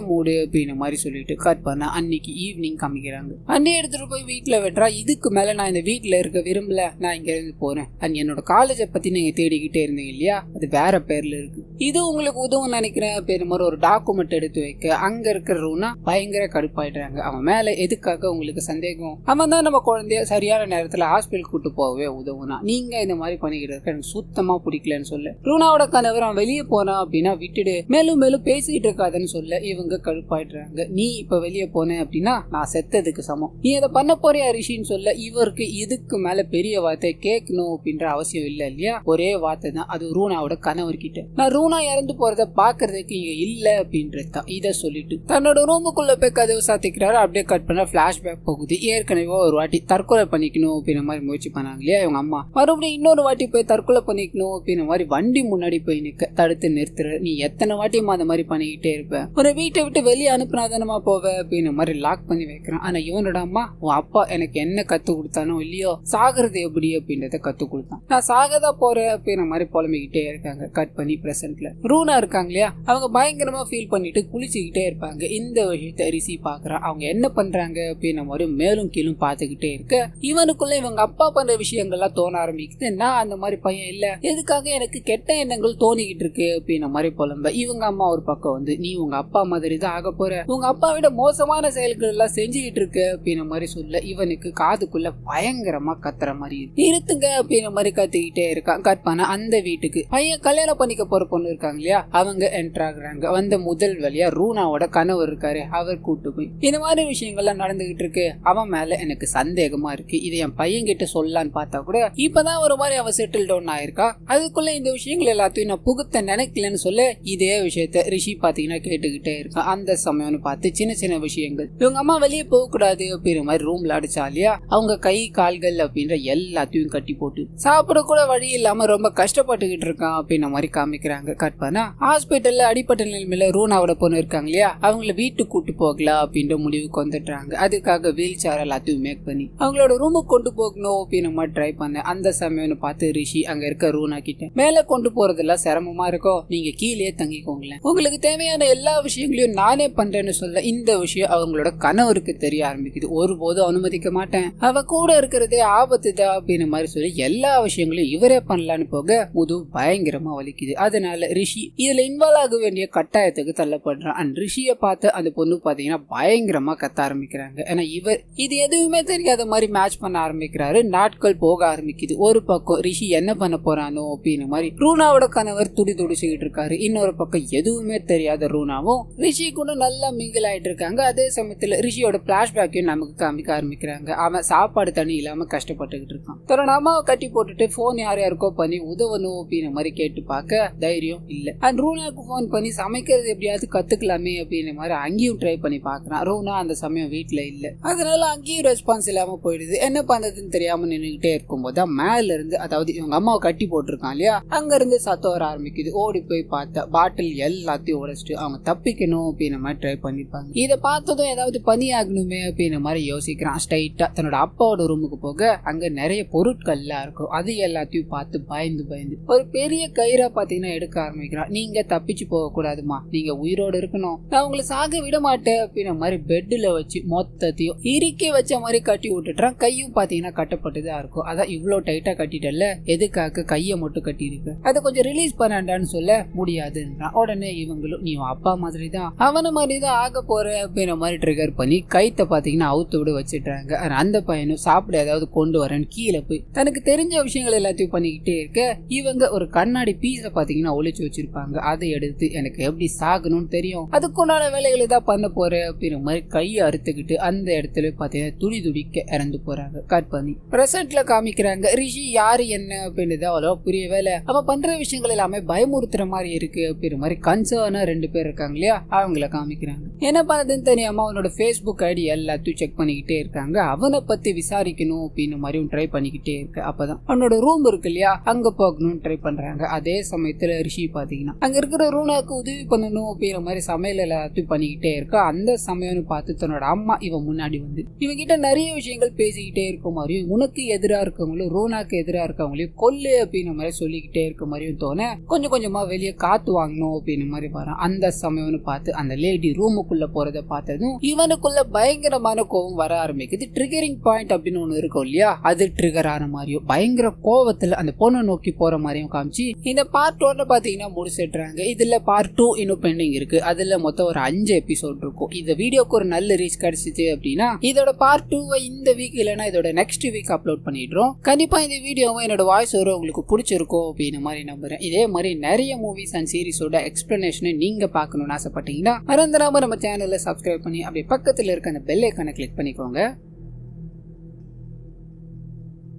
மூடு அப்படின்ற மாதிரி சொல்லிட்டு கட் பண்ண அன்னைக்கு ஈவினிங் காமிக்கிறாங்க. அன்னி எடுத்துட்டு போய் வீட்டுல வெட்டுறா. இதுக்கு மேல நான் இந்த வீட்டுல இருக்க விரும்பல, நான் இங்க இருந்து போறேன். அண்ட் என்னோட காலேஜை பத்தி நீங்க தேடிக்கிட்டே இருந்தீங்க இல்லையா, அது வேற பேர்ல இருக்கு, இது உங்களுக்கு உதவும் நினைக்கிறேன் அப்படின்ற மாதிரி ஒரு டாக்குமெண்ட் எடுத்து வைக்க அங்க இருக்கிற ரூனா பயங்கர கடுப்பாயிடுறாங்க. அவன் மேல எதுக்காக உங்களுக்கு சந்தேகம், அவன் தான் நம்ம குழந்தைய சரியான நேரத்துல ஹாஸ்பிட்டல் கூட்டு போகவே உதவுனா, நீங்க இந்த மாதிரி பண்ணிக்கிட்டு இருக்க எனக்கு சுத்தமா பிடிக்கலன்னு சொல்ல ரூனாவோட கணவர் அவன் வெளியே போனா அப்படின்னா விட்டுடு, மேலும் மேலும் பேசிட்டு இருக்காதுன்னு சொல்ல இவங்க கடுப்பாயிடுறாங்க. நீ இப்ப வெளியே போன அப்படின்னா நான் செத்ததுக்கு சமம், நீ அதை பண்ண போறியா ரிஷின்னு சொல்ல இவருக்கு இதுக்கு மேல பெரிய வார்த்தை கேட்கணும் அப்படின்ற அவசியம் இல்ல இல்லையா. ஒரே வார்த்தை தான், அது ரூனாவோட கணவர் கிட்ட, நான் ரூனா இறந்து போறத பாக்குறதுக்கு இங்க இல்ல அப்படின்றதான். இதை சொல்லிட்டு தன்னோட ரூமுக்குள்ள போய் கதவு சாத்திக்கிறாரு. அப்படியே கட் பண்ண பிளாஷ்பேக் போகுது. ஏற்கனவே ஒரு வாட்டி தற்கொலை பண்ணிக்கணும் அப்படின்ற மாதிரி முயற்சி பண்ணாங்க இல்லையா இவங்க அம்மா, மறுபடியும் இன்னொரு வாட்டி போய் தற்கொலை பண்ணிக்கணும் அப்படின்ற மாதிரி வண்டி முன்னாடி போய் நிக்க தடுத்து நிறுத்துற. நீ எத்தனை வாட்டியுமா அந்த மாதிரி பண்ணிக்கிட்டே இருப்ப, ஒரு வீட்டை விட்டு வெளியே அனுப்புனாதானமா போவ அப்படின்ற மாதிரி லாக் பண்ணி வைக்கிறான். ஆனா இவனோட அம்மா, உன் அப்பா எனக்கு என்ன கத்து கொடுத்தானோ இல்லையோ சாகிறது எப்படி அப்படின்றத கத்து கொடுத்தான், நான் சாகதா போறேன் அப்படின்ற மாதிரி புலம்பிக்கிட்டே இருக்காங்க. கட் பண்ணி பிரசன்ட்ல ரூனா இருக்காங்க இல்லையா, அவங்க பயங்கரமா ஃபீல் பண்ணிட்டு குளிச்சுக்கிட்டே இருப்பாங்க. இந்த விஷயத்தை ரிஷி பாக்குறான். அவங்க என்ன பண்றாங்க அப்படின்ற மாதிரி மேலும் கீழும் பாத்துக்கிட்டே இருக்க இவனுக்குள்ள இவங்க அப்பா பண்ற விஷயங்கள்லாம் தோண ஆரம்பிக்குது. நான் அந்த மாதிரி பையன் இல்ல, எதுக்காக எனக்கு கெட்ட எண்ணங்கள் தோணிக்கிட்டு இருக்கு அப்படின்ற மாதிரி புலம்ப இவங்க அம்மா ஒரு பக்கம் வந்து, நீ உங்க அப்பா மாதிரி தான் ஆக போற, உங்க அப்பா விட மோசமான செயல்கள் எல்லாம் செஞ்சுக்கிட்டு இருக்கு அப்படின்ற மாதிரி மாதிரி சொல்ல இவனுக்கு காதுக்குள்ள பயங்கரமா கத்துற மாதிரி நிறுத்துங்க அப்படின்ற மாதிரி கத்திக்கிட்டே இருக்கான். கட் பண்ண அந்த வீட்டுக்கு பையன் கல்யாணம் பண்ணிக்க போற பொண்ணு இருக்காங்க இல்லையா, அவங்க என்டர் ஆகுறாங்க. வந்த முதல் வழியா ரூனாவோட கணவர் இருக்காரு, அவர் கூட்டு போய் இந்த மாதிரி விஷயங்கள்லாம் நடந்துகிட்டு இருக்கு, அவன் மேல எனக்கு சந்தேகமா இருக்கு, இதை என் பையன் கிட்ட சொல்லலான்னு பார்த்தா கூட இப்பதான் ஒரு மாதிரி அவன் செட்டில் டவுன் ஆயிருக்கா, அதுக்குள்ள இந்த விஷயங்கள் எல்லாத்தையும் நான் புகுத்த நினைக்கலன்னு சொல்ல இதே விஷயத்த ரிஷி பாத்தீங்கன்னா கேட்டுக்கிட்டே இருக்கான். அந்த சமயம்னு பார்த்து சின்ன சின்ன விஷயங்கள் இவங்க அம்மா வெளியே போக கூடாது அப்படின்ற மாதிரி ரூம்ல அடிச்சா இல்லையா, அவங்க கை கால்கள் அப்படின்ற எல்லாத்தையும் கட்டி போட்டு சாப்பிட கூட வழி இல்லாம ரொம்ப கஷ்டப்பட்டுக்கிட்டு இருக்கான் அப்படின்ற மாதிரி காமிக்கிறாங்க. கட் பண்ணா ஹாஸ்பிட்டல்ல அடிப்பட்ட நிலைமையில ரூனாவோட பொண்ணு இருக்காங்க இல்லையா, அவங்கள வீட்டுக்கு கூட்டு போகலாம் அப்படின்ற முடிவுக்கு வந்துடுறாங்க. அதுக்காக வீல் சேர் எல்லாத்தையும் மேக் பண்ணி அவங்களோட ரூமுக்கு கொண்டு போகணும் அப்படின்னு மாதிரி ட்ரை பண்ண அந்த சமயம்னு பார்த்து ரிஷி அங்க இருக்க ரூனா கிட்ட மேல கொண்டு போறதெல்லாம் சிரமமா இருக்கும், நீங்க கீழே தங்கிக்கோங்களேன், உங்களுக்கு தேவையான எல்லா விஷயங்களையும் நானே பண்றேன்னு சொல்ல இந்த விஷயம் அவங்களோட கணவருக்கு தெரிய ஆரம்பிக்குது. ஒருபோதும் அனுமதிக்க மாட்டேன், அவ கூட இருக்கிறதே ஆபத்து தான் அப்படின்னு மாதிரி சொல்லி எல்லா விஷயங்களையும் இவரே பண்ணலான்னு போக முதுகு பயங்கரமா வலிக்குது. அதனால ரிஷி இதுல இன்வால்வ் ஆக வேண்டிய கட்டாயத்துக்கு தள்ளப்படுறான். அண்ட் ரிஷியை பார்த்து அந்த பொண்ணு பாத்தீங்கன்னா பயங்கரமா கத்த ஆரம்பிக்கிறாங்க. ஏன்னா இவர் இது எதுவுமே தெரியாத மாதிரி மேட்ச் பண்ண ஆரம்பிக்கிறாரு. நாட்கள் போக ஆரம்பிக்குது. ஒரு பக்கம் ரிஷி என்ன பண்ண போறானோ அப்படின்னு மாதிரி ரூனாவோட கணவர் துடி துடிச்சுக்கிட்டு இருக்காரு. இன்னொரு பக்கம் எதுவுமே தெரியாத ரூனாவும் ரிஷி கூட நல்லா மிங்கிள் ஆயிட்டு இருக்காங்க. அதே சமயத்துல ரிஷியோட பிளாஷ்பேக்கையும் நமக்கு காமிக்க ஆரம்பிக்கிறாங்க. அவன் சாப்பாடு தண்ணி இல்லாம கஷ்டப்பட்டுக்கிட்டு இருக்கான். தன்னோட அம்மாவை கட்டி போட்டுட்டு போன் யாருக்கோ பண்ணி உதவணும் அப்படின்னு மாதிரி கேட்டு பார்க்க தைரியம் இல்ல. அண்ட் ரூனாக்கு போன் பண்ணி சமைக்கிறது எப்படியாவது கத்துக்கலாமே அப்படின்னு மாதிரி அங்கேயும் ட்ரை பண்ணி பாக்குறான். ரூனா அந்த சமயம் வீட்டுல இல்ல, அதனால அங்கேயும் ரெஸ்பான்ஸ் இல்லாம போயிடுது. என்ன பண்றதுன்னு தெரியாம நின்றுகிட்டே இருக்கும்போது மேல இருந்து, அதாவது இவங்க அம்மாவை கட்டி போட்டிருக்கான் இல்லையா, அங்க இருந்து சத்தம் வர ஆரம்பிக்குது. ஓடி போய் பார்த்தா பாட்டில் எல்லாத்தையும் உடைச்சிட்டு அவங்க தப்பிக்கணும் அப்படின்னு மாதிரி ட்ரை பண்ணிருப்பாங்க. இதை பார்த்ததும் ஏதாவது பனி ஆகணுமே அப்படின்னு மாதிரி யோசிக்கிறான். ஸ்ட்ரைட்டா தன்னோட அப்பாவோட ரூமுக்கு போக அங்க நிறைய பொருட்கள் எல்லாம் இருக்கும். அது எல்லாத்தையும் பார்த்து பயந்து பயந்து ஒரு பெரிய கயிறா பாத்தீங்கன்னா எடுக்க ஆரம்பிக்கிறான். நீங்க தப்பிச்சு போக கூடாதுமா, நீங்க உயிரோடு இருக்கணும், நான் உங்களை சாக விட மாட்டேன் அப்படின்ற மாதிரி பெட்ல வச்சு மொத்தத்தையும் இறுக்கி வச்ச மாதிரி கட்டி விட்டுட்டான். கையும் பாத்தீங்கன்னா கட்டப்பட்டுதான் இருக்கும். அதான் இவ்வளவு டைட்டா கட்டிட்டல, எதுக்காக கையை மட்டும் கட்டி இருக்கு, அதை கொஞ்சம் ரிலீஸ் பண்ணாண்டான்னு சொல்ல முடியாதுன்றான். உடனே இவங்களும் நீ அப்பா மாதிரி தான் அவன மாதிரி தான் ஆக போற அப்படின்ற மாதிரி ட்ரிகர் பண்ணி கைத்த பாத்தீங்கன்னா அவுத்து விட வச்சுட்டாங்க. அந்த பையனும் சாப்பிட ஏதாவது கொண்டு வரேன்னு கீழே போய் தனக்கு தெரிஞ்ச விஷயங்கள் எல்லாத்தையும் பண்ணிக்கிட்டே இருக்க இவங்க ஒரு கண்ணாடி பீஸை பாத்தீங்கன்னா ஒளிச்சு வச்சிருப்பாங்க. அதை எடுத்து எனக்கு எப்படி சாகணும்னு தெரியும், அதுக்குண்டான வேலைகளை தான் பண்ண போறேன் அப்படின்ற மாதிரி கையை அறுத்துக்கிட்டு அந்த இடத்துல பாத்தீங்கன்னா துடி துடிக்க இறந்து போறாங்க. கட் பண்ணி பிரசன்ட்ல காமிக்கிறாங்க. ரிஷி யாரு என்ன அப்படின்றது அவ்வளோ புரிய வேலை, அவன் பண்ற விஷயங்கள் எல்லாமே பயமுறுத்துற மாதிரி இருக்கு அப்படின்ற மாதிரி கன்சர்னா 2 பேர் இருக்காங்க இல்லையா, அவங்கள காமிக்கிறாங்க. என்ன பண்ணதுன்னு தெரியாம அவனோட Facebook ஐடி எல்லாத்தையும் செக் பண்ணிக்கிட்டே இருக்காங்க. அவனை பத்தி விசாரிக்கணும் அப்படின்னு மாதிரியும் ட்ரை பண்ணிக்கிட்டே இருக்கு. அப்பதான் அவனோட ரூம் இருக்கு இல்லையா, அங்க போகணும்னு ட்ரை பண்றாங்க. அதே சமயத்துல ரிஷி பாத்தீங்கன்னா அங்க இருக்கிற ரூனாக்கு உதவி பண்ணணும் அப்படிங்கிற மாதிரி சமையல் எல்லாத்தையும் பண்ணிக்கிட்டே இருக்கா. அந்த சமயம்னு பார்த்து தன்னோட அம்மா இவன் முன்னாடி வந்து இவங்கிட்ட நிறைய விஷயங்கள் பேசிக்கிட்டே இருக்க மாதிரியும், உனக்கு எதிராக இருக்கவங்களும் ரூனாக்கு எதிராக இருக்கவங்களையும் கொல்லு அப்படின்ற மாதிரி சொல்லிக்கிட்டே இருக்க மாதிரியும் தோண கொஞ்சம் கொஞ்சமா வெளியே காத்து வாங்கணும் அப்படின்னு மாதிரி வரான். அந்த சமயம்னு பார்த்து அந்த லேடி ரூமுக்குள்ள போறதை பார்த்ததும் இவனுக்குள்ள பயங்கரமான கோவம் வர ஆரம்பிக்குது. ட்ரிகரிங் பாயிண்ட் அப்படின்னு ஒண்ணு இருக்கும் இல்லையா, அது ட்ரிகர் ஆன மாதிரியும் பயங்கர கோவத்துல அந்த பொண்ணை நோக்கி போற மாதிரியும் காமிச்சு இந்த பார்ட் 1 பாத்தீங்கன்னா முடிச்சிடுறாங்க. இதுல பார்ட் 2 இன்னும் பெண்டிங் இருக்கு. அதுல மொத்தம் ஒரு 5 எபிசோட் இருக்கும். இந்த வீடியோக்கு ஒரு நல்ல ரீச் கிடைச்சிச்சு அப்படின்னா இதோட பார்ட் 2 இந்த வீக் இல்லைன்னா இதோட நெக்ஸ்ட் வீக் அப்லோட் பண்ணிடுறோம். கண்டிப்பா இந்த வீடியோவும் என்னோட வாய்ஸ் ஓவர் உங்களுக்கு பிடிச்சிருக்கும் அப்படின்னு மாதிரி நம்புறேன். இதே மாதிரி நிறைய மூவிஸ் அண்ட் சீரிஸோட எக்ஸ்பிளனேஷனை நீங்க பார்க்கணும்னு ஆசைப்பட்டீங்கன்னா மறந்துடாம நம்ம சேனல்ல சப்ஸ்கிரைப் பண்ணி அப்படியே பக்கத்துல இருக்க அந்த பெல் ஐகானை கிளிக் பண்ணிக்கோங்க.